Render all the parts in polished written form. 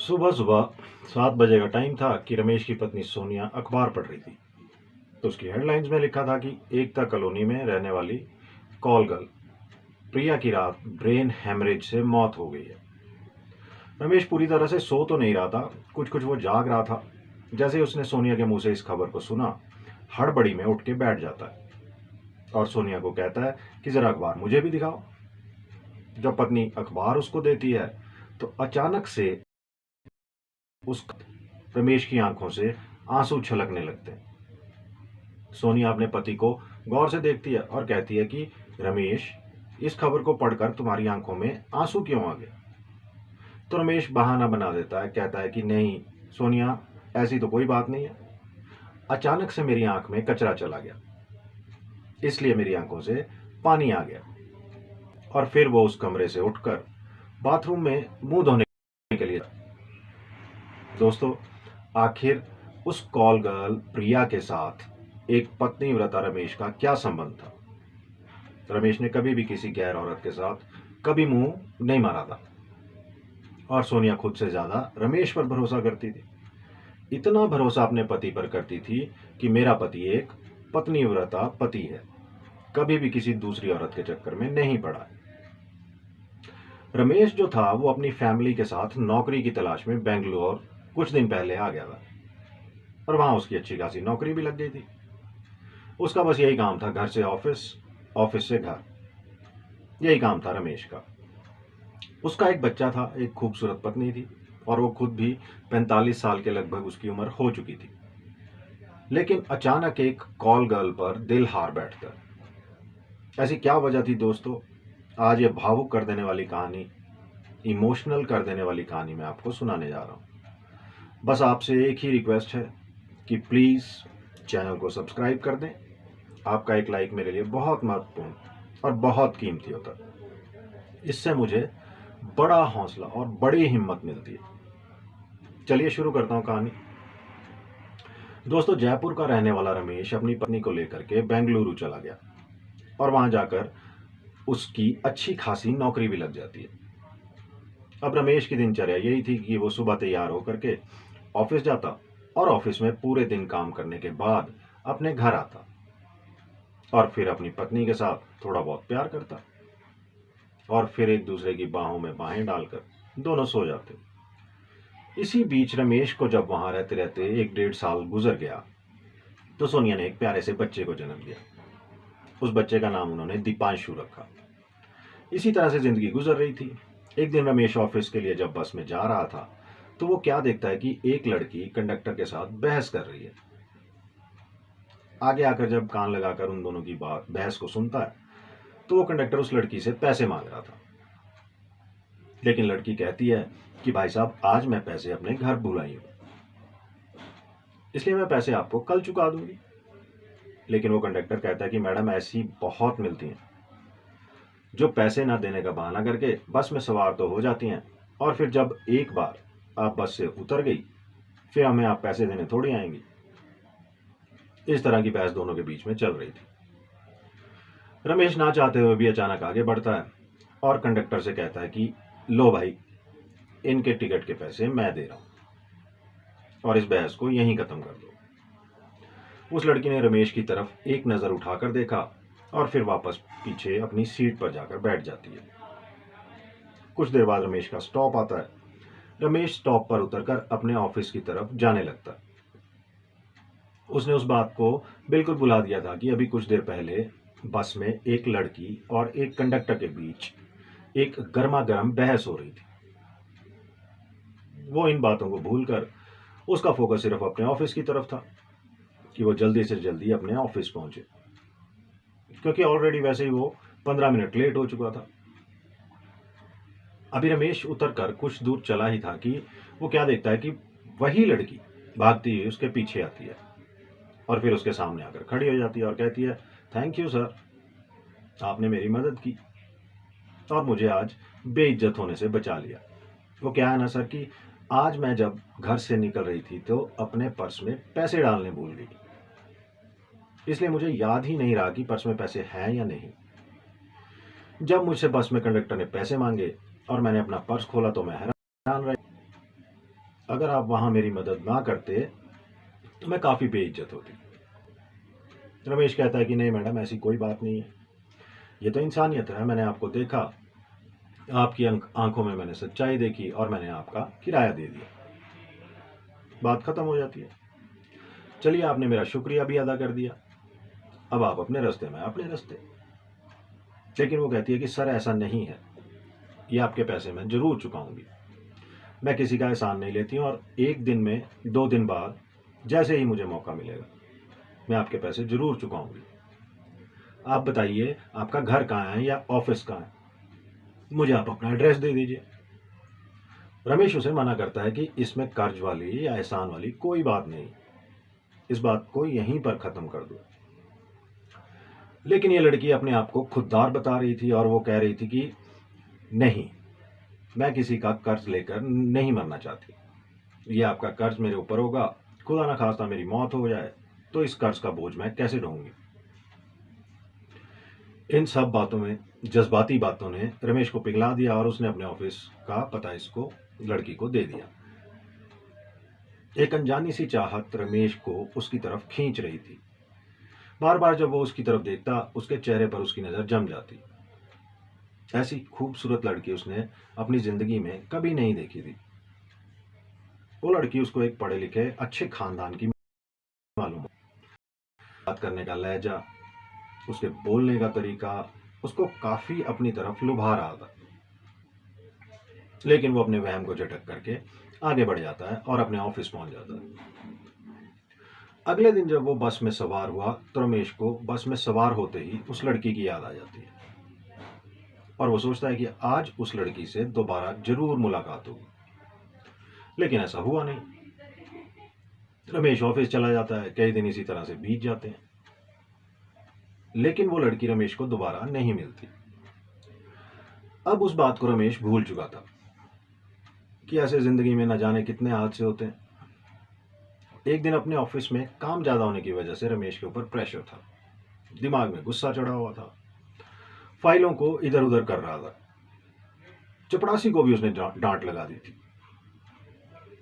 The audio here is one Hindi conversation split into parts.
सुबह सुबह 7 बजे का टाइम था कि रमेश की पत्नी सोनिया अखबार पढ़ रही थी। तो उसकी हेडलाइंस में लिखा था कि एकता कॉलोनी में रहने वाली कॉल गर्ल प्रिया की रात ब्रेन हेमरेज से मौत हो गई है। रमेश पूरी तरह से सो तो नहीं रहा था, कुछ कुछ वो जाग रहा था। जैसे ही उसने सोनिया के मुंह से इस खबर को सुना, हड़बड़ी में उठ के बैठ जाता है और सोनिया को कहता है कि जरा अखबार मुझे भी दिखाओ। जब पत्नी अखबार उसको देती है तो अचानक से उस रमेश की आंखों से आंसू छलकने लगते हैं। सोनिया अपने पति को गौर से देखती है और कहती है कि रमेश, इस खबर को पढ़कर तुम्हारी आंखों में आंसू क्यों आ गए? तो रमेश बहाना बना देता है, कहता है कि नहीं सोनिया, ऐसी तो कोई बात नहीं है। अचानक से मेरी आंख में कचरा चला गया, इसलिए मेरी आंखों से पानी आ गया। और फिर वो उस कमरे से उठकर बाथरूम में मुंह धोने के लिए। दोस्तों, आखिर उस कॉल गर्ल प्रिया के साथ एक पत्नी व्रता रमेश का क्या संबंध था? रमेश ने कभी भी किसी गैर औरत के साथ कभी मुंह नहीं मारा था और सोनिया खुद से ज्यादा रमेश पर भरोसा करती थी। इतना भरोसा अपने पति पर करती थी कि मेरा पति एक पत्नी व्रता पति है, कभी भी किसी दूसरी औरत के चक्कर में नहीं पड़ा। रमेश जो था वो अपनी फैमिली के साथ नौकरी की तलाश में बेंगलोर कुछ दिन पहले आ गया था और वहां उसकी अच्छी खासी नौकरी भी लग गई थी। उसका बस यही काम था, घर से ऑफिस, ऑफिस से घर, यही काम था रमेश का। उसका एक बच्चा था, एक खूबसूरत पत्नी थी और वो खुद भी 45 साल के लगभग उसकी उम्र हो चुकी थी। लेकिन अचानक एक कॉल गर्ल पर दिल हार बैठता। ऐसी क्या वजह थी दोस्तों? आज ये भावुक कर देने वाली कहानी, इमोशनल कर देने वाली कहानी मैं आपको सुनाने जा रहा हूँ। बस आपसे एक ही रिक्वेस्ट है कि प्लीज़ चैनल को सब्सक्राइब कर दें। आपका एक लाइक मेरे लिए बहुत महत्वपूर्ण और बहुत कीमती होता है। इससे मुझे बड़ा हौसला और बड़ी हिम्मत मिलती है। चलिए शुरू करता हूँ कहानी। दोस्तों, जयपुर का रहने वाला रमेश अपनी पत्नी को लेकर के बेंगलुरु चला गया और वहां जाकर उसकी अच्छी खासी नौकरी भी लग जाती है। अब रमेश की दिनचर्या यही थी कि वो सुबह तैयार होकर के ऑफिस जाता और ऑफिस में पूरे दिन काम करने के बाद अपने घर आता और फिर अपनी पत्नी के साथ थोड़ा बहुत प्यार करता और फिर एक दूसरे की बाहों में बाहें डालकर दोनों सो जाते। इसी बीच रमेश को जब वहां रहते रहते 1 डेढ़ साल गुजर गया तो सोनिया ने एक प्यारे से बच्चे को जन्म दिया। उस बच्चे का नाम उन्होंने दीपांशु रखा। इसी तरह से जिंदगी गुजर रही थी। एक दिन रमेश ऑफिस के लिए जब बस में जा रहा था तो वो क्या देखता है कि एक लड़की कंडक्टर के साथ बहस कर रही है। आगे आकर जब कान लगाकर उन दोनों की बात बहस को सुनता है तो वो कंडक्टर उस लड़की से पैसे मांग रहा था। लेकिन लड़की कहती है कि भाई साहब, आज मैं पैसे अपने घर भूल आई हूं, इसलिए मैं पैसे आपको कल चुका दूंगी। लेकिन वो कंडक्टर कहता है कि मैडम, ऐसी बहुत मिलती हैं जो पैसे ना देने का बहाना करके बस में सवार तो हो जाती हैं और फिर जब एक बार आप बस से उतर गई फिर हमें आप पैसे देने थोड़ी आएंगी। इस तरह की बहस दोनों के बीच में चल रही थी। रमेश ना चाहते हुए भी अचानक आगे बढ़ता है और कंडक्टर से कहता है कि लो भाई, इनके टिकट के पैसे मैं दे रहा हूं और इस बहस को यहीं खत्म कर दो। उस लड़की ने रमेश की तरफ एक नजर उठाकर देखा और फिर वापस पीछे अपनी सीट पर जाकर बैठ जाती है। कुछ देर बाद रमेश का स्टॉप आता है। रमेश स्टॉप पर उतरकर अपने ऑफिस की तरफ जाने लगता है। उसने उस बात को बिल्कुल भुला दिया था कि अभी कुछ देर पहले बस में एक लड़की और एक कंडक्टर के बीच एक गर्मा गर्म बहस हो रही थी। वो इन बातों को भूलकर उसका फोकस सिर्फ अपने ऑफिस की तरफ था कि वो जल्दी से जल्दी अपने ऑफिस पहुंचे, क्योंकि ऑलरेडी वैसे ही वो 15 मिनट लेट हो चुका था। अभी रमेश उतरकर कुछ दूर चला ही था कि वो क्या देखता है कि वही लड़की भागती हुई उसके पीछे आती है और फिर उसके सामने आकर खड़ी हो जाती है और कहती है, थैंक यू सर, आपने मेरी मदद की और मुझे आज बेइज्जत होने से बचा लिया। वो क्या है ना सर कि आज मैं जब घर से निकल रही थी तो अपने पर्स में पैसे डालने भूल गई, इसलिए मुझे याद ही नहीं रहा कि पर्स में पैसे हैं या नहीं। जब मुझसे बस में कंडक्टर ने पैसे मांगे और मैंने अपना पर्स खोला तो मैं हैरान रह। अगर आप वहां मेरी मदद ना करते तो मैं काफ़ी बेइज्जत होती। रमेश कहता है कि नहीं मैडम, ऐसी कोई बात नहीं है, ये तो इंसानियत है। मैंने आपको देखा, आपकी आंखों में मैंने सच्चाई देखी और मैंने आपका किराया दे दिया। बात खत्म हो जाती है। चलिए, आपने मेरा शुक्रिया भी अदा कर दिया, अब आप अपने रास्ते में अपने रास्ते। लेकिन वो कहती है कि सर ऐसा नहीं है, ये आपके पैसे मैं जरूर चुकाऊंगी। मैं किसी का एहसान नहीं लेती हूँ और एक दिन में 2 दिन बाद जैसे ही मुझे मौका मिलेगा मैं आपके पैसे जरूर चुकाऊंगी। आप बताइए आपका घर कहाँ है या ऑफिस कहाँ है, मुझे आप अपना एड्रेस दे दीजिए। रमेश उसे मना करता है कि इसमें कर्ज वाली या एहसान वाली कोई बात नहीं, इस बात को यहीं पर खत्म कर दो। लेकिन ये लड़की अपने आप को खुददार बता रही थी और वो कह रही थी कि नहीं, मैं किसी का कर्ज लेकर नहीं मरना चाहती। ये आपका कर्ज मेरे ऊपर होगा, खुदा ना खास्ता मेरी मौत हो जाए तो इस कर्ज का बोझ मैं कैसे ढोऊंगी। इन सब बातों में, जज्बाती बातों ने रमेश को पिघला दिया और उसने अपने ऑफिस का पता इसको, लड़की को दे दिया। एक अनजानी सी चाहत रमेश को उसकी तरफ खींच रही थी। बार बार जब वो उसकी तरफ देखता उसके चेहरे पर उसकी नजर जम जाती। ऐसी खूबसूरत लड़की उसने अपनी जिंदगी में कभी नहीं देखी थी। वो लड़की उसको एक पढ़े लिखे अच्छे खानदान की मालूम हो। बात करने का लहजा, उसके बोलने का तरीका उसको काफी अपनी तरफ लुभा रहा था। लेकिन वो अपने वहम को झटक करके आगे बढ़ जाता है और अपने ऑफिस पहुंच जाता है। अगले दिन जब वो बस में सवार हुआ तो रमेश को बस में सवार होते ही उस लड़की की याद आ जाती है और वो सोचता है कि आज उस लड़की से दोबारा जरूर मुलाकात होगी। लेकिन ऐसा हुआ नहीं। रमेश ऑफिस चला जाता है, कई दिन इसी तरह से बीत जाते हैं, लेकिन वो लड़की रमेश को दोबारा नहीं मिलती। अब उस बात को रमेश भूल चुका था कि ऐसे जिंदगी में न जाने कितने हादसे होते हैं। एक दिन अपने ऑफिस में काम ज्यादा होने की वजह से रमेश के ऊपर प्रेशर था, दिमाग में गुस्सा चढ़ा हुआ था, फाइलों को इधर उधर कर रहा था। चपड़ासी को भी उसने डांट लगा दी थी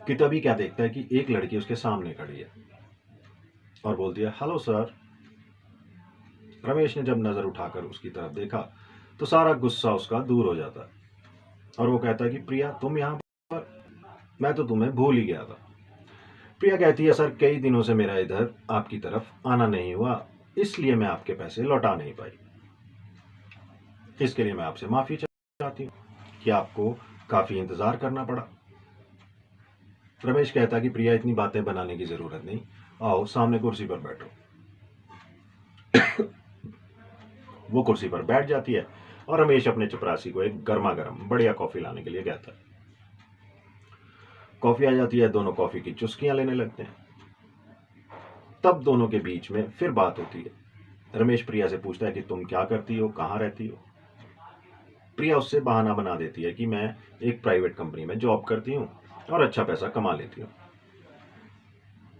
कि तभी क्या देखता है कि एक लड़की उसके सामने खड़ी है और बोलती है, हेलो सर। रमेश ने जब नजर उठाकर उसकी तरफ देखा तो सारा गुस्सा उसका दूर हो जाता है और वो कहता है कि प्रिया तुम यहाँ पर, मैं तो तुम्हें भूल ही गया था। प्रिया कहती है, सर कई दिनों से मेरा इधर आपकी तरफ आना नहीं हुआ, इसलिए मैं आपके पैसे लौटा नहीं पाई। इसके लिए मैं आपसे माफी चाहती हूँ कि आपको काफी इंतजार करना पड़ा। रमेश कहता कि प्रिया इतनी बातें बनाने की जरूरत नहीं, आओ सामने कुर्सी पर बैठो। वो कुर्सी पर बैठ जाती है और रमेश अपने चपरासी को एक गर्मा गर्म बढ़िया कॉफी लाने के लिए कहता है। कॉफी आ जाती है, दोनों कॉफी की चुस्कियां लेने लगते हैं। तब दोनों के बीच में फिर बात होती है। रमेश प्रिया से पूछता है कि तुम क्या करती हो, कहाँ रहती हो। प्रिया उससे बहाना बना देती है कि मैं एक प्राइवेट कंपनी में जॉब करती हूँ और अच्छा पैसा कमा लेती हूँ।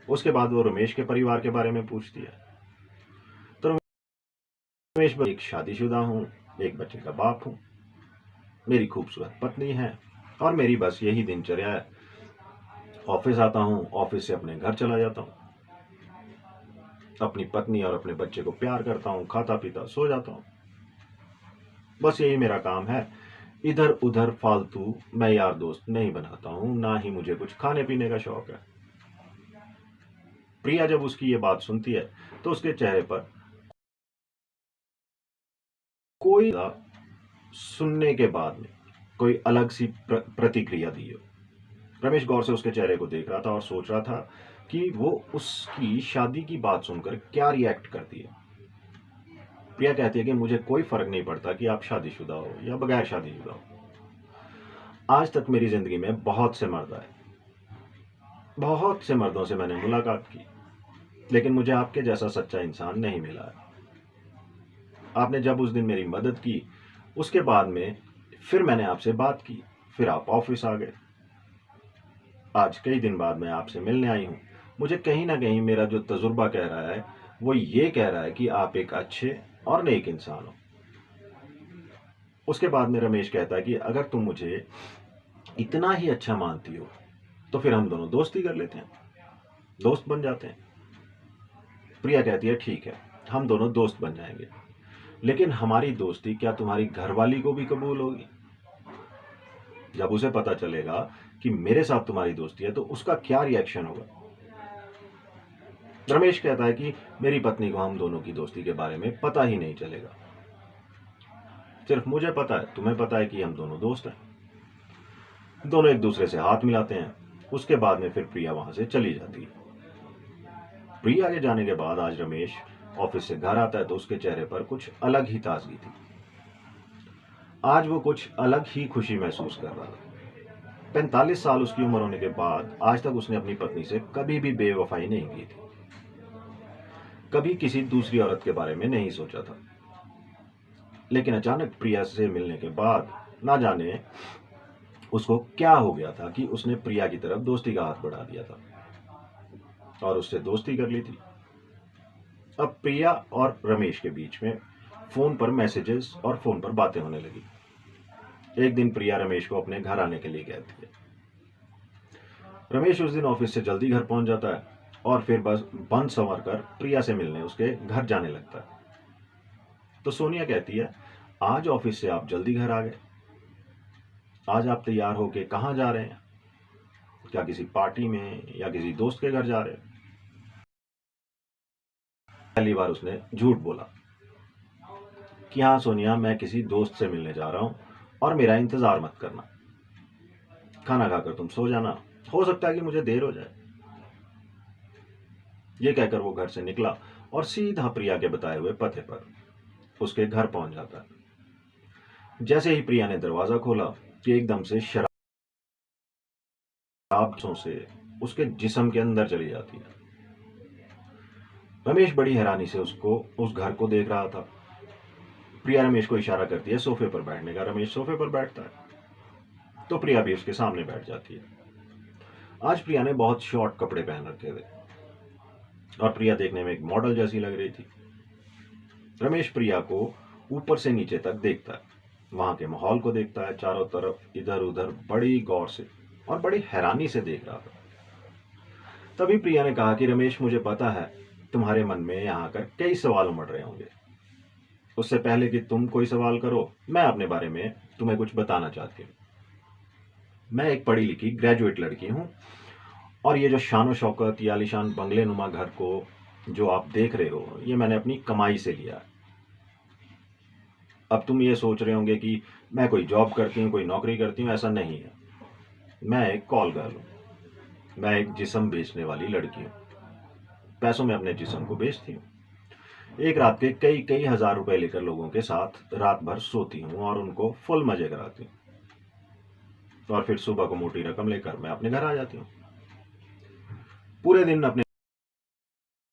उसके बाद वो रमेश के परिवार के बारे में पूछती है तो रमेश, एक शादीशुदा हूँ, एक बच्चे का बाप हूँ, मेरी खूबसूरत पत्नी है और मेरी बस यही दिनचर्या है। ऑफिस आता हूँ, ऑफिस से अपने घर चला जाता हूँ, अपनी पत्नी और अपने बच्चे को प्यार करता हूँ, खाता पीता सो जाता हूँ, बस यही मेरा काम है। इधर उधर फालतू मैं यार दोस्त नहीं बनाता हूँ, ना ही मुझे कुछ खाने पीने का शौक है। प्रिया जब उसकी ये बात सुनती है तो उसके चेहरे पर कोई सुनने के बाद में कोई अलग सी प्रतिक्रिया दी हो। रमेश गौर से उसके चेहरे को देख रहा था और सोच रहा था कि वो उसकी शादी की बात सुनकर क्या रिएक्ट करती है। प्रिया कहती है कि मुझे कोई फर्क नहीं पड़ता कि आप शादीशुदा हो या बगैर शादीशुदा हो। आज तक मेरी जिंदगी में बहुत से मर्द आए, बहुत से मर्दों से मैंने मुलाकात की, लेकिन मुझे आपके जैसा सच्चा इंसान नहीं मिला है। आपने जब उस दिन मेरी मदद की, उसके बाद में फिर मैंने आपसे बात की, फिर आप ऑफिस आ गए। आज कई दिन बाद मैं आपसे मिलने आई हूं। मुझे कहीं ना कहीं मेरा जो तजुर्बा कह रहा है वो ये कह रहा है कि आप एक अच्छे और नेक इंसान हो। उसके बाद में रमेश कहता है कि अगर तुम मुझे इतना ही अच्छा मानती हो तो फिर हम दोनों दोस्ती कर लेते हैं, दोस्त बन जाते हैं। प्रिया कहती है ठीक है, हम दोनों दोस्त बन जाएंगे, लेकिन हमारी दोस्ती क्या तुम्हारी घरवाली को भी कबूल होगी? जब उसे पता चलेगा कि मेरे साथ तुम्हारी दोस्ती है तो उसका क्या रिएक्शन होगा? रमेश कहता है कि मेरी पत्नी को हम दोनों की दोस्ती के बारे में पता ही नहीं चलेगा, सिर्फ मुझे पता है, तुम्हें पता है कि हम दोनों दोस्त हैं। दोनों एक दूसरे से हाथ मिलाते हैं। उसके बाद में फिर प्रिया वहां से चली जाती है। प्रिया के जाने के बाद आज रमेश ऑफिस से घर आता है तो उसके चेहरे पर कुछ अलग ही ताजगी थी। आज वो कुछ अलग ही खुशी महसूस कर रहा था। 45 साल उसकी उम्र होने के बाद आज तक उसने अपनी पत्नी से कभी भी बेवफाई नहीं की थी, कभी किसी दूसरी औरत के बारे में नहीं सोचा था। लेकिन अचानक प्रिया से मिलने के बाद ना जाने उसको क्या हो गया था कि उसने प्रिया की तरफ दोस्ती का हाथ बढ़ा दिया था और उससे दोस्ती कर ली थी। अब प्रिया और रमेश के बीच में फोन पर मैसेजेस और फोन पर बातें होने लगी। एक दिन प्रिया रमेश को अपने घर आने के लिए कहती है। रमेश उस दिन ऑफिस से जल्दी घर पहुंच जाता है और फिर बस बंद संवर कर प्रिया से मिलने उसके घर जाने लगता है। तो सोनिया कहती है, आज ऑफिस से आप जल्दी घर आ गए, आज आप तैयार होके कहाँ जा रहे हैं? क्या किसी पार्टी में या किसी दोस्त के घर जा रहे हैं? पहली बार उसने झूठ बोला कि हाँ सोनिया, मैं किसी दोस्त से मिलने जा रहा हूं और मेरा इंतजार मत करना, खाना खाकर तुम सो जाना, हो सकता है कि मुझे देर हो जाए। ये कहकर वो घर से निकला और सीधा प्रिया के बताए हुए पते पर उसके घर पहुंच जाता है। जैसे ही प्रिया ने दरवाजा खोला कि एकदम से शराब से उसके जिस्म के अंदर चली जाती है। रमेश बड़ी हैरानी से उस घर को देख रहा था। प्रिया रमेश को इशारा करती है सोफे पर बैठने का। रमेश सोफे पर बैठता है तो प्रिया भी उसके सामने बैठ जाती है। आज प्रिया ने बहुत शॉर्ट कपड़े पहन रखे थे और प्रिया देखने में एक मॉडल जैसी लग रही थी। रमेश प्रिया को ऊपर से नीचे तक देखता है, वहां के माहौल को देखता है, चारों तरफ इधर उधर बड़ी गौर से और बड़ी हैरानी से देख रहा था। तभी प्रिया ने कहा कि रमेश, मुझे पता है तुम्हारे मन में यहाँ आकर कई सवाल उमड़ रहे होंगे। उससे पहले कि तुम कोई सवाल करो, मैं अपने बारे में तुम्हें कुछ बताना चाहती हूँ। मैं एक पढ़ी लिखी ग्रेजुएट लड़की हूँ और ये जो शानो शौकत या आलीशान बंगले नुमा घर को जो आप देख रहे हो, ये मैंने अपनी कमाई से लिया है। अब तुम ये सोच रहे होंगे कि मैं कोई जॉब करती हूँ, कोई नौकरी करती हूँ, ऐसा नहीं है। मैं एक कॉल गर्ल हूँ, मैं एक जिस्म बेचने वाली लड़की हूँ, पैसों में अपने जिस्म को बेचती हूँ। एक रात के कई कई हजार रुपए लेकर लोगों के साथ रात भर सोती हूँ और उनको फुल मजे कराती हूँ और फिर सुबह को मोटी रकम लेकर मैं अपने घर आ जाती हूँ। पूरे दिन अपने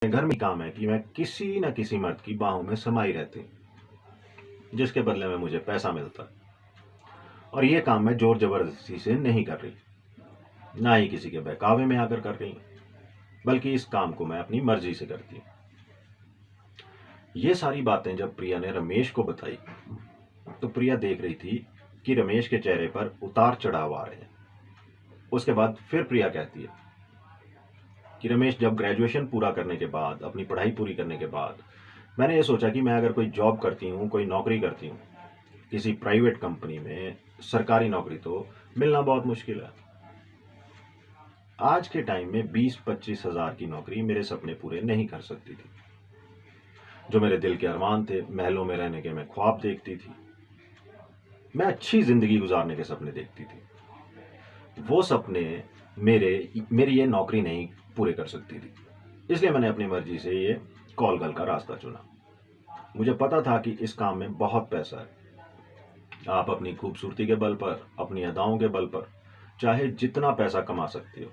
घर में काम है कि मैं किसी न किसी मर्द की बाहों में समाई रहती हूँ, जिसके बदले में मुझे पैसा मिलता है। और ये काम मैं जोर जबरदस्ती से नहीं कर रही, ना ही किसी के बहकावे में आकर कर रही, बल्कि इस काम को मैं अपनी मर्जी से करती हूँ। ये सारी बातें जब प्रिया ने रमेश को बताई तो प्रिया देख रही थी कि रमेश के चेहरे पर उतार चढ़ाव आ रहे हैं। उसके बाद फिर प्रिया कहती है कि रमेश, जब ग्रेजुएशन पूरा करने के बाद, अपनी पढ़ाई पूरी करने के बाद, मैंने ये सोचा कि मैं अगर कोई जॉब करती हूँ, कोई नौकरी करती हूँ किसी प्राइवेट कंपनी में, सरकारी नौकरी तो मिलना बहुत मुश्किल है। आज के टाइम में 20-25 हजार की नौकरी मेरे सपने पूरे नहीं कर सकती थी। जो मेरे दिल के अरमान थे, महलों में रहने के मैं ख्वाब देखती थी, मैं अच्छी जिंदगी गुजारने के सपने देखती थी, वो सपने मेरी ये नौकरी नहीं पूरे कर सकती थी। इसलिए मैंने अपनी मर्जी से ये कॉल गर्ल का रास्ता चुना। मुझे पता था कि इस काम में बहुत पैसा है। आप अपनी खूबसूरती के बल पर, अपनी अदाओं के बल पर चाहे जितना पैसा कमा सकते हो।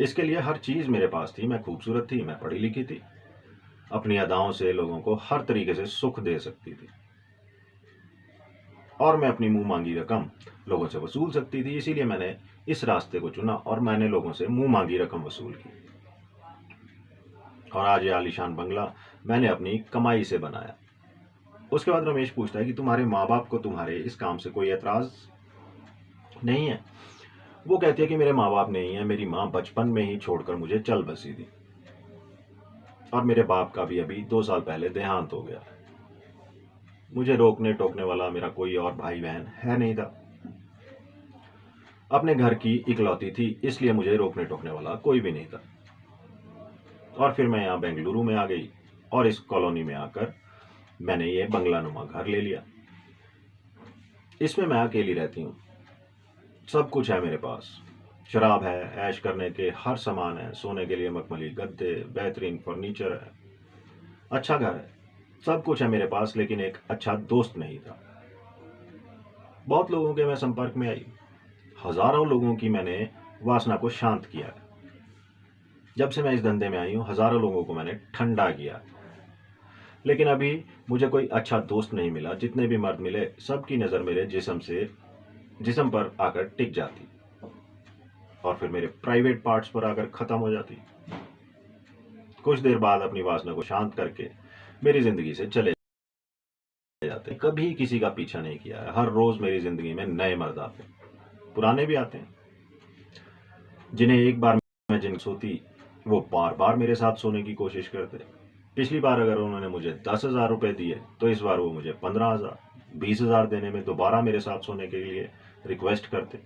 इसके लिए हर चीज मेरे पास थी। मैं खूबसूरत थी, मैं पढ़ी लिखी थी, अपनी अदाओं से लोगों को हर तरीके से सुख दे सकती थी और मैं अपनी मुंह मांगी रकम लोगों से वसूल सकती थी। इसीलिए मैंने इस रास्ते को चुना और मैंने लोगों से मुंह मांगी रकम वसूल की और आज ये आलीशान बंगला मैंने अपनी कमाई से बनाया। उसके बाद रमेश पूछता है कि तुम्हारे माँ बाप को तुम्हारे इस काम से कोई एतराज नहीं है? वो कहती है कि मेरे माँ बाप नहीं है, मेरी माँ बचपन में ही छोड़कर मुझे चल बसी थी और मेरे बाप का भी अभी 2 साल पहले देहांत हो गया। मुझे रोकने टोकने वाला मेरा कोई और भाई बहन है नहीं था। अपने घर की इकलौती थी, इसलिए मुझे रोकने टोकने वाला कोई भी नहीं था। और फिर मैं यहाँ बेंगलुरु में आ गई और इस कॉलोनी में आकर मैंने ये बंगलानुमा घर ले लिया। इसमें मैं अकेली रहती हूँ। सब कुछ है मेरे पास। शराब है, ऐश करने के हर सामान है, सोने के लिए मखमली गद्दे, बेहतरीन फर्नीचर है, अच्छा घर है, सब कुछ है मेरे पास, लेकिन एक अच्छा दोस्त नहीं था। बहुत लोगों के मैं संपर्क में आई, हजारों लोगों की मैंने वासना को शांत किया है। जब से मैं इस धंधे में आई हूँ, हजारों लोगों को मैंने ठंडा किया, लेकिन अभी मुझे कोई अच्छा दोस्त नहीं मिला। जितने भी मर्द मिले, सबकी नजर मेरे जिस्म पर आकर टिक जाती और फिर मेरे प्राइवेट पार्ट्स पर आकर खत्म हो जाती। कुछ देर बाद अपनी वासना को शांत करके मेरी जिंदगी से चले जाते। कभी किसी का पीछा नहीं किया है। हर रोज मेरी जिंदगी में नए मर्द आते हैं, पुराने भी आते हैं, जिन्हें एक बार मैं जिन सोती, वो बार बार मेरे साथ सोने की कोशिश करते। पिछली बार अगर उन्होंने मुझे 10,000 रुपए दिए, तो इस बार वो मुझे 15,000, 20,000 देने में दोबारा मेरे साथ सोने के लिए रिक्वेस्ट करते।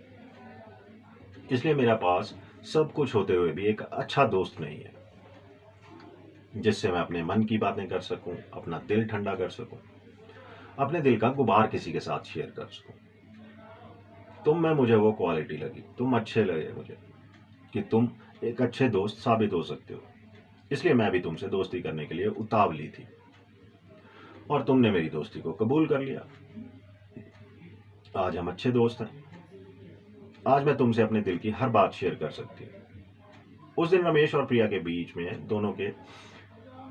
इसलिए मेरे पास सब कुछ होते हुए भी एक अच्छा दोस्त नहीं है, जिससे मैं अपने मन की बातें कर सकूं, अपना दिल ठंडा कर सकूं, अपने दिल का गुबार किसी के साथ शेयर कर सकूं। तुम में मुझे वो क्वालिटी लगी, तुम अच्छे लगे मुझे कि तुम एक अच्छे दोस्त साबित हो सकते हो। इसलिए मैं भी तुमसे दोस्ती करने के लिए उतावली थी और तुमने मेरी दोस्ती को कबूल कर लिया। आज हम अच्छे दोस्त हैं। आज मैं तुमसे अपने दिल की हर बात शेयर कर सकती हूँ। उस दिन रमेश और प्रिया के बीच में दोनों के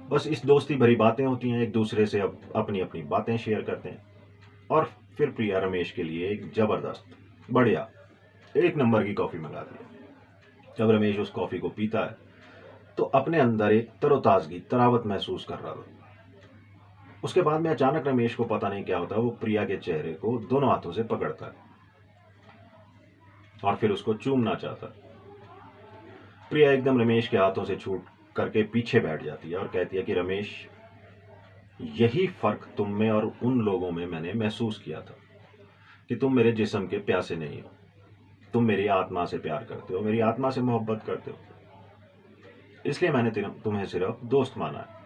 बस इस दोस्ती भरी बातें होती हैं, एक दूसरे से अपनी अपनी बातें शेयर करते हैं। और फिर प्रिया रमेश के लिए एक जबरदस्त, बढ़िया, एक नंबर की कॉफी मंगाती है। जब रमेश उस कॉफी को पीता है तो अपने अंदर एक तरोताजगी, तरावत महसूस कर रहा था। उसके बाद में अचानक रमेश को पता नहीं क्या होता, वो प्रिया के चेहरे को दोनों हाथों से पकड़ता है और फिर उसको चूमना चाहता है। प्रिया एकदम रमेश के हाथों से छूट करके पीछे बैठ जाती है और कहती है कि रमेश, यही फर्क तुम में और उन लोगों में मैंने महसूस किया था कि तुम मेरे जिस्म के प्यासे नहीं हो। तुम मेरी आत्मा से प्यार करते हो, मेरी आत्मा से मोहब्बत करते हो, इसलिए मैंने तुम्हें सिर्फ दोस्त माना है।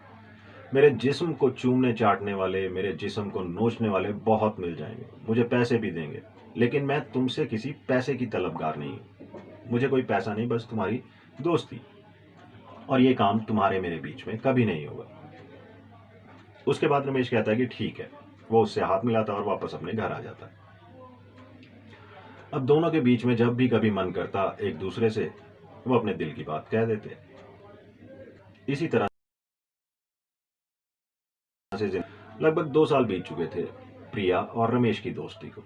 मेरे जिस्म को चूमने चाटने वाले, मेरे जिस्म को नोचने वाले बहुत मिल जाएंगे, मुझे पैसे भी देंगे, लेकिन मैं तुमसे किसी पैसे की तलबगार नहीं हूं। मुझे कोई पैसा नहीं, बस तुम्हारी दोस्ती, और ये काम तुम्हारे मेरे बीच में कभी नहीं होगा। उसके बाद रमेश कहता है कि ठीक है। वो उससे हाथ मिलाता और वापस अपने घर आ जाता है। अब दोनों के बीच में जब भी कभी मन करता एक दूसरे से, वो अपने दिल की बात कह देते। इसी तरह से लगभग 2 साल बीत चुके थे प्रिया और रमेश की दोस्ती को।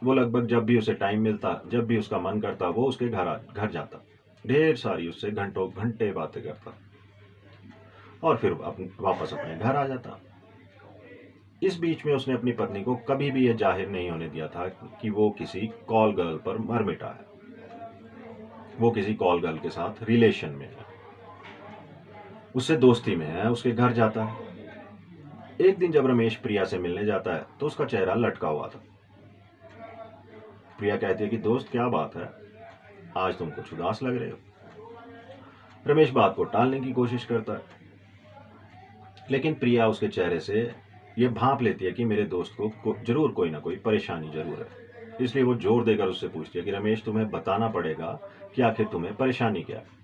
वो लगभग जब भी उसे टाइम मिलता, जब भी उसका मन करता, वो उसके घर जाता, ढेर सारी उससे घंटों घंटे बातें करता और फिर वापस अपने घर आ जाता। इस बीच में उसने अपनी पत्नी को कभी भी यह जाहिर नहीं होने दिया था कि वो किसी कॉल गर्ल पर मर मिटा है, वो किसी कॉल गर्ल के साथ रिलेशन में है, उससे दोस्ती में है, उसके घर जाता है। एक दिन जब रमेश प्रिया से मिलने जाता है तो उसका चेहरा लटका हुआ था। प्रिया कहती है कि दोस्त, क्या बात है, आज तुम कुछ उदास लग रहे हो। रमेश बात को टालने की कोशिश करता है, लेकिन प्रिया उसके चेहरे से ये भांप लेती है कि मेरे दोस्त को जरूर कोई ना कोई परेशानी जरूर है। इसलिए वो जोर देकर उससे पूछती है कि रमेश, तुम्हें बताना पड़ेगा कि आखिर तुम्हें परेशानी क्या है।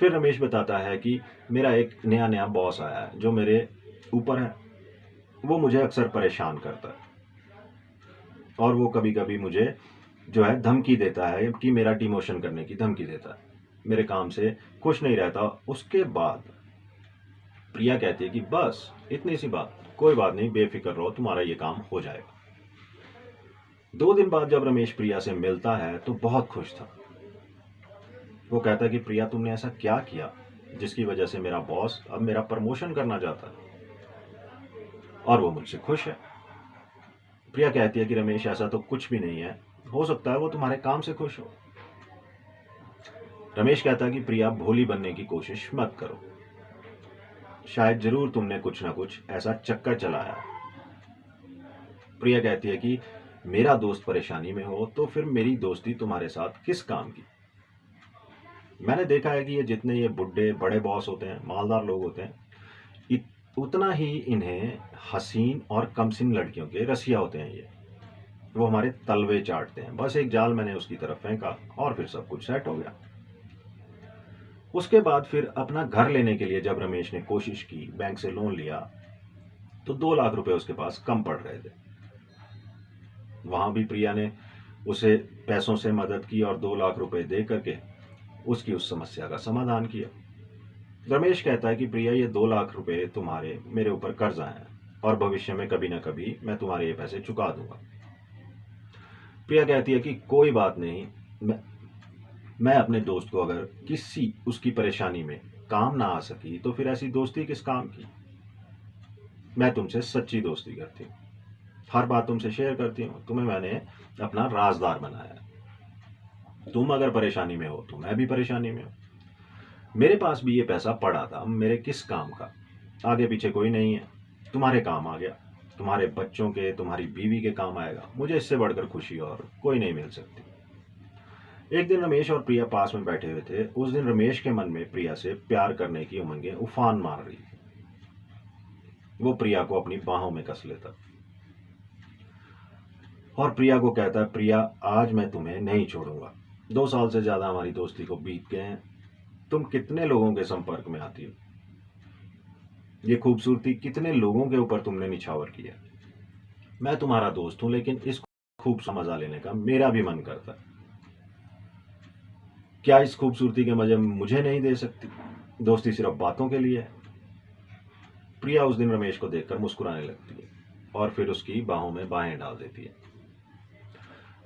फिर रमेश बताता है कि मेरा एक नया नया बॉस आया है जो मेरे ऊपर है। वो मुझे अक्सर परेशान करता है और वो कभी कभी मुझे जो है धमकी देता है कि मेरा डिमोशन करने की धमकी देता है, मेरे काम से खुश नहीं रहता। उसके बाद प्रिया कहती है कि बस इतनी सी बात, कोई बात नहीं, बेफिक्र रहो, तुम्हारा ये काम हो जाएगा। 2 दिन बाद जब रमेश प्रिया से मिलता है तो बहुत खुश था। वो कहता है कि प्रिया, तुमने ऐसा क्या किया जिसकी वजह से मेरा बॉस अब मेरा प्रमोशन करना चाहता है और वो मुझसे खुश है। प्रिया कहती है कि रमेश, ऐसा तो कुछ भी नहीं है, हो सकता है वो तुम्हारे काम से खुश हो। रमेश कहता है कि प्रिया, भोली बनने की कोशिश मत करो, शायद जरूर तुमने कुछ ना कुछ ऐसा चक्कर चलाया। प्रिया कहती है कि मेरा दोस्त परेशानी में हो तो फिर मेरी दोस्ती तुम्हारे साथ किस काम की। मैंने देखा है कि ये बुढ़े बड़े बॉस होते हैं, मालदार लोग होते हैं, उतना ही इन्हें हसीन और कमसिन लड़कियों के रसिया होते हैं। ये वो हमारे तलवे चाटते हैं। बस एक जाल मैंने उसकी तरफ फेंका और फिर सब कुछ सेट हो गया। उसके बाद फिर अपना घर लेने के लिए जब रमेश ने कोशिश की, बैंक से लोन लिया, तो 2 लाख रुपए उसके पास कम पड़ रहे थे। वहां भी प्रिया ने उसे पैसों से मदद की और 2 लाख रुपए दे करके उसकी उस समस्या का समाधान किया। रमेश कहता है कि प्रिया, ये 2 लाख रुपए तुम्हारे मेरे ऊपर कर्जा है और भविष्य में कभी ना कभी मैं तुम्हारे ये पैसे चुका दूंगा। प्रिया कहती है कि कोई बात नहीं, मैं अपने दोस्त को अगर किसी उसकी परेशानी में काम ना आ सकी तो फिर ऐसी दोस्ती किस काम की। मैं तुमसे सच्ची दोस्ती करती हूँ, हर बात तुमसे शेयर करती हूँ, तुम्हें मैंने अपना राजदार बनाया है। तुम अगर परेशानी में हो तो मैं भी परेशानी में हूँ। मेरे पास भी ये पैसा पड़ा था, मेरे किस काम का, आगे पीछे कोई नहीं है, तुम्हारे काम आ गया, तुम्हारे बच्चों के, तुम्हारी बीवी के काम आएगा। मुझे इससे बढ़कर खुशी और कोई नहीं मिल सकती। एक दिन रमेश और प्रिया पास में बैठे हुए थे। उस दिन रमेश के मन में प्रिया से प्यार करने की उमंगें उफान मार रही थी। वो प्रिया को अपनी बाहों में कस लेता और प्रिया को कहता है, प्रिया, आज मैं तुम्हें नहीं छोड़ूंगा। 2 साल से ज्यादा हमारी दोस्ती को बीत गए हैं। तुम कितने लोगों के संपर्क में आती हो, ये खूबसूरती कितने लोगों के ऊपर तुमने निछावर किया। मैं तुम्हारा दोस्त हूं, लेकिन इस खूब सा मजा लेने का मेरा भी मन करता है। क्या इस खूबसूरती के मजे मुझे नहीं दे सकती? दोस्ती सिर्फ बातों के लिए है। प्रिया उस दिन रमेश को देखकर मुस्कुराने लगती है और फिर उसकी बाहों में बाहें डाल देती है।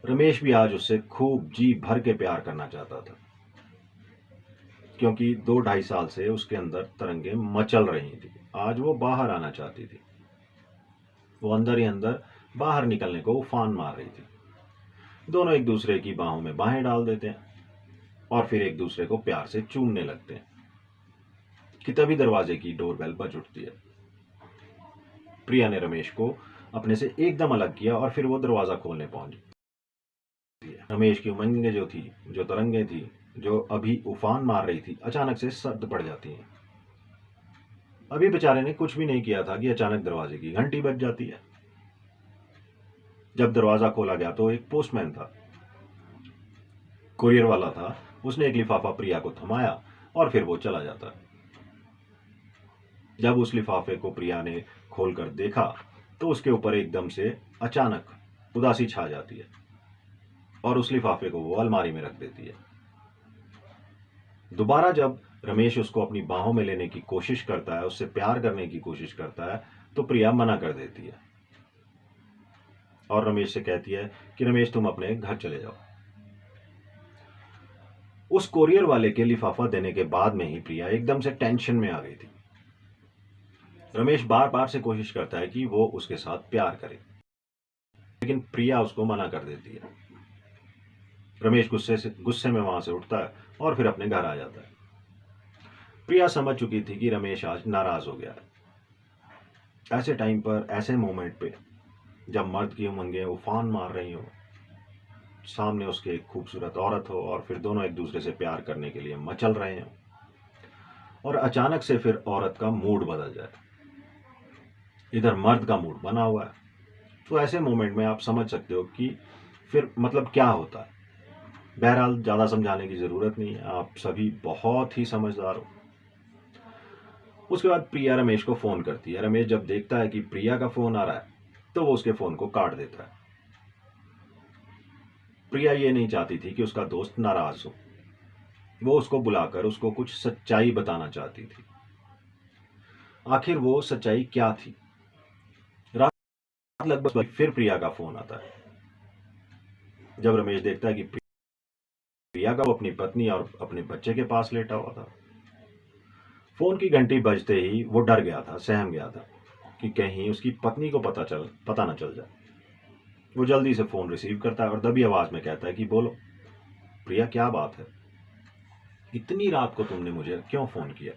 रमेश भी आज उससे खूब जी भर के प्यार करना चाहता था, क्योंकि 2-2.5 साल से उसके अंदर तरंगे मचल रही थी। आज वो बाहर आना चाहती थी। वो अंदर ही अंदर बाहर निकलने को उफान मार रही थी। दोनों एक दूसरे की बाहों में बाहें डाल देते हैं और फिर एक दूसरे को प्यार से चूमने लगते हैं कि तभी दरवाजे की डोरबेल बज उठती है। प्रिया ने रमेश को अपने से एकदम अलग किया और फिर वो दरवाजा खोलने पहुंची। रमेश की उमंगें जो थी, जो तरंगे थी, जो अभी उफान मार रही थी, अचानक से सर्द पड़ जाती हैं। अभी बेचारे ने कुछ भी नहीं किया था कि अचानक दरवाजे की घंटी बज जाती है। जब दरवाजा खोला गया तो एक पोस्टमैन था, कुरियर वाला था। उसने एक लिफाफा प्रिया को थमाया और फिर वो चला जाता है। जब उस लिफाफे को प्रिया ने खोलकर देखा तो उसके ऊपर एकदम से अचानक उदासी छा जाती है और उस लिफाफे को वो अलमारी में रख देती है। दोबारा जब रमेश उसको अपनी बाहों में लेने की कोशिश करता है, उससे प्यार करने की कोशिश करता है, तो प्रिया मना कर देती है और रमेश से कहती है कि रमेश, तुम अपने घर चले जाओ। उस कोरियर वाले के लिफाफा देने के बाद में ही प्रिया एकदम से टेंशन में आ गई थी। रमेश बार बार से कोशिश करता है कि वो उसके साथ प्यार करे, लेकिन प्रिया उसको मना कर देती है। रमेश गुस्से में वहां से उठता है और फिर अपने घर आ जाता है। प्रिया समझ चुकी थी कि रमेश आज नाराज हो गया है। ऐसे टाइम पर, ऐसे मोमेंट पे, जब मर्द की उमंगें उफान मार रही हो, सामने उसके एक खूबसूरत औरत हो और फिर दोनों एक दूसरे से प्यार करने के लिए मचल रहे हो और अचानक से फिर औरत का मूड बदल जाए, इधर मर्द का मूड बना हुआ है, तो ऐसे मोमेंट में आप समझ सकते हो कि फिर मतलब क्या होता है। बहरहाल ज्यादा समझाने की जरूरत नहीं है, आप सभी बहुत ही समझदार हो। उसके बाद प्रिया रमेश को फोन करती है। रमेश जब देखता है कि प्रिया का फोन आ रहा है तो वो उसके फोन को काट देता है। प्रिया ये नहीं चाहती थी कि उसका दोस्त नाराज हो। वो उसको बुलाकर उसको कुछ सच्चाई बताना चाहती थी। आखिर वो सच्चाई क्या थी? रात लगभग फिर प्रिया का फोन आता है। जब रमेश देखता है कि प्रिया का वो अपनी पत्नी और अपने बच्चे के पास लेटा हुआ था। फोन की घंटी बजते ही वो डर गया था, सहम गया था कि कहीं उसकी पत्नी को पता न चल जाए। वो जल्दी से फ़ोन रिसीव करता है और दबी आवाज़ में कहता है कि बोलो प्रिया, क्या बात है, इतनी रात को तुमने मुझे क्यों फ़ोन किया?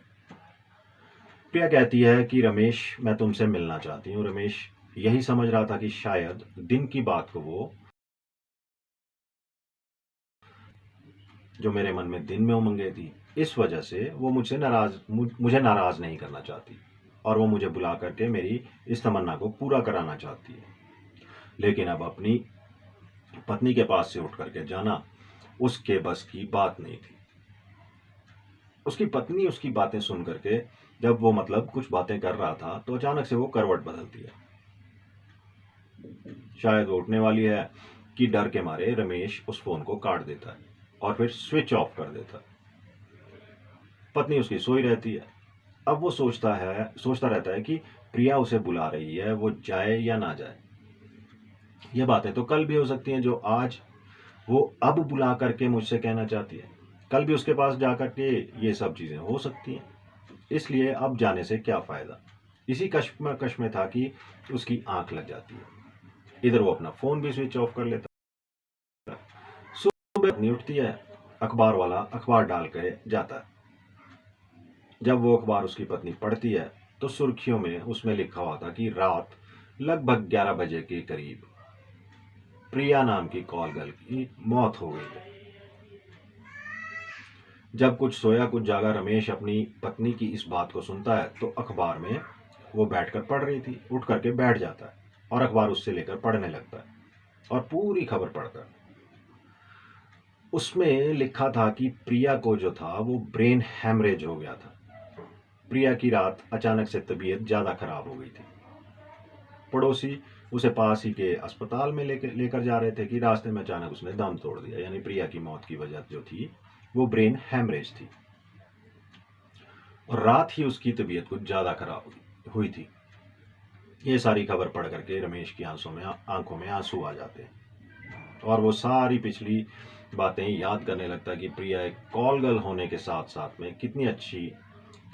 प्रिया कहती है कि रमेश, मैं तुमसे मिलना चाहती हूँ। रमेश यही समझ रहा था कि शायद दिन की बात को वो, जो मेरे मन में दिन में उमंगे थी, इस वजह से वो मुझे नाराज़ नहीं करना चाहती और वो मुझे बुला करके मेरी इस तमन्ना को पूरा कराना चाहती है। लेकिन अब अपनी पत्नी के पास से उठ करके जाना उसके बस की बात नहीं थी। उसकी पत्नी उसकी बातें सुन करके जब वो कुछ बातें कर रहा था तो अचानक से वो करवट बदलती है। शायद वो उठने वाली है कि डर के मारे रमेश उस फोन को काट देता है और फिर स्विच ऑफ कर देता है। पत्नी उसकी सोई रहती है। अब वो सोचता रहता है कि प्रिया उसे बुला रही है, वो जाए या ना जाए। ये बातें तो कल भी हो सकती हैं जो आज वो अब बुला करके मुझसे कहना चाहती है। कल भी उसके पास जा करके ये सब चीज़ें हो सकती हैं, इसलिए अब जाने से क्या फ़ायदा। इसी कश्मकश में था कि उसकी आंख लग जाती है। इधर वो अपना फ़ोन भी स्विच ऑफ कर लेता है। सुबह पत्नी उठती है, अखबार वाला अखबार डाल के जाता है। जब वो अखबार उसकी पत्नी पढ़ती है तो सुर्खियों में उसमें लिखा हुआ था कि रात लगभग 11 बजे के करीब प्रिया नाम की कॉल गर्ल की मौत हो गई है। जब कुछ सोया कुछ जागा रमेश अपनी पत्नी की इस बात को सुनता है तो अखबार में वो बैठकर पढ़ रही थी, उठ करके बैठ जाता है और अखबार उससे लेकर पढ़ने लगता है और पूरी खबर पढ़ता है। उसमें लिखा था कि प्रिया को जो था वो ब्रेन हैमरेज हो गया था। प्रिया की रात अचानक से तबीयत ज़्यादा खराब हो गई थी। पड़ोसी उसे पास ही के अस्पताल में लेकर जा रहे थे कि रास्ते में अचानक उसने दम तोड़ दिया। यानी प्रिया की मौत की वजह जो थी वो ब्रेन हैमरेज थी और रात ही उसकी तबीयत कुछ ज़्यादा खराब हुई थी। ये सारी खबर पढ़ करके रमेश की आंखों में आंसू आ जाते हैं और वो सारी पिछली बातें याद करने लगता है कि प्रिया एक कॉल गर्ल होने के साथ साथ में कितनी अच्छी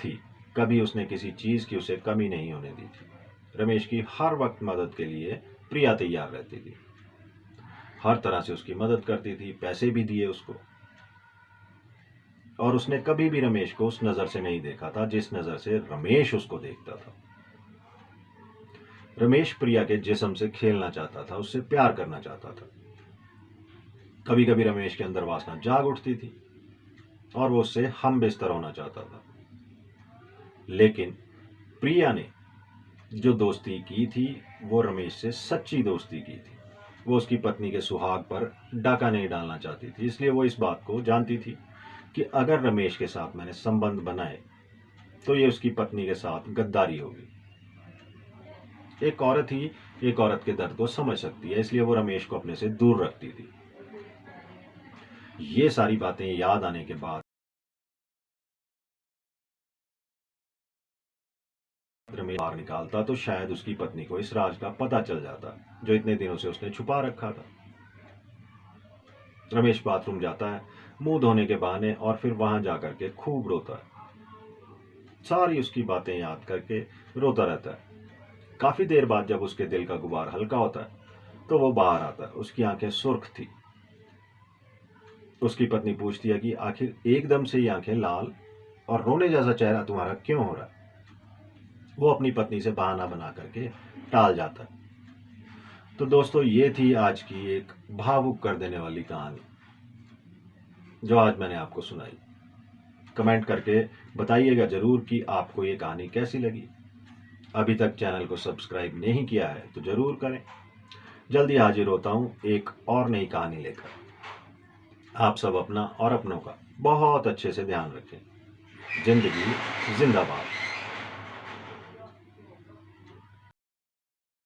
थी। कभी उसने किसी चीज़ की उसे कमी नहीं होने दी थी। रमेश की हर वक्त मदद के लिए प्रिया तैयार रहती थी, हर तरह से उसकी मदद करती थी, पैसे भी दिए उसको। और उसने कभी भी रमेश को उस नज़र से नहीं देखा था जिस नज़र से रमेश उसको देखता था। रमेश प्रिया के जिस्म से खेलना चाहता था, उससे प्यार करना चाहता था। कभी कभी रमेश के अंदर वासना जाग उठती थी और वो उससे हम बिस्तर होना चाहता था। लेकिन प्रिया ने जो दोस्ती की थी वो रमेश से सच्ची दोस्ती की थी। वो उसकी पत्नी के सुहाग पर डाका नहीं डालना चाहती थी, इसलिए वो इस बात को जानती थी कि अगर रमेश के साथ मैंने संबंध बनाए तो ये उसकी पत्नी के साथ गद्दारी होगी। एक औरत ही एक औरत के दर्द को समझ सकती है, इसलिए वो रमेश को अपने से दूर रखती थी। ये सारी बातें याद आने के बाद रमेश बाहर निकालता तो शायद उसकी पत्नी को इस राज का पता चल जाता जो इतने दिनों से उसने छुपा रखा था। रमेश बाथरूम जाता है मुंह धोने के बहाने और फिर वहां जाकर के खूब रोता है। सारी उसकी बातें याद करके रोता रहता है। काफी देर बाद जब उसके दिल का गुबार हल्का होता है तो वो बाहर आता है। उसकी आंखें सुर्ख थी। उसकी पत्नी पूछती है कि आखिर एकदम से ये आंखें लाल और रोने जैसा चेहरा तुम्हारा क्यों हो रहा है। वो अपनी पत्नी से बहाना बना करके टाल जाता है। तो दोस्तों, ये थी आज की एक भावुक कर देने वाली कहानी जो आज मैंने आपको सुनाई। कमेंट करके बताइएगा जरूर कि आपको ये कहानी कैसी लगी। अभी तक चैनल को सब्सक्राइब नहीं किया है तो जरूर करें। जल्दी हाजिर होता हूँ एक और नई कहानी लेकर। आप सब अपना और अपनों का बहुत अच्छे से ध्यान रखें। जिंदगी जिंदाबाद।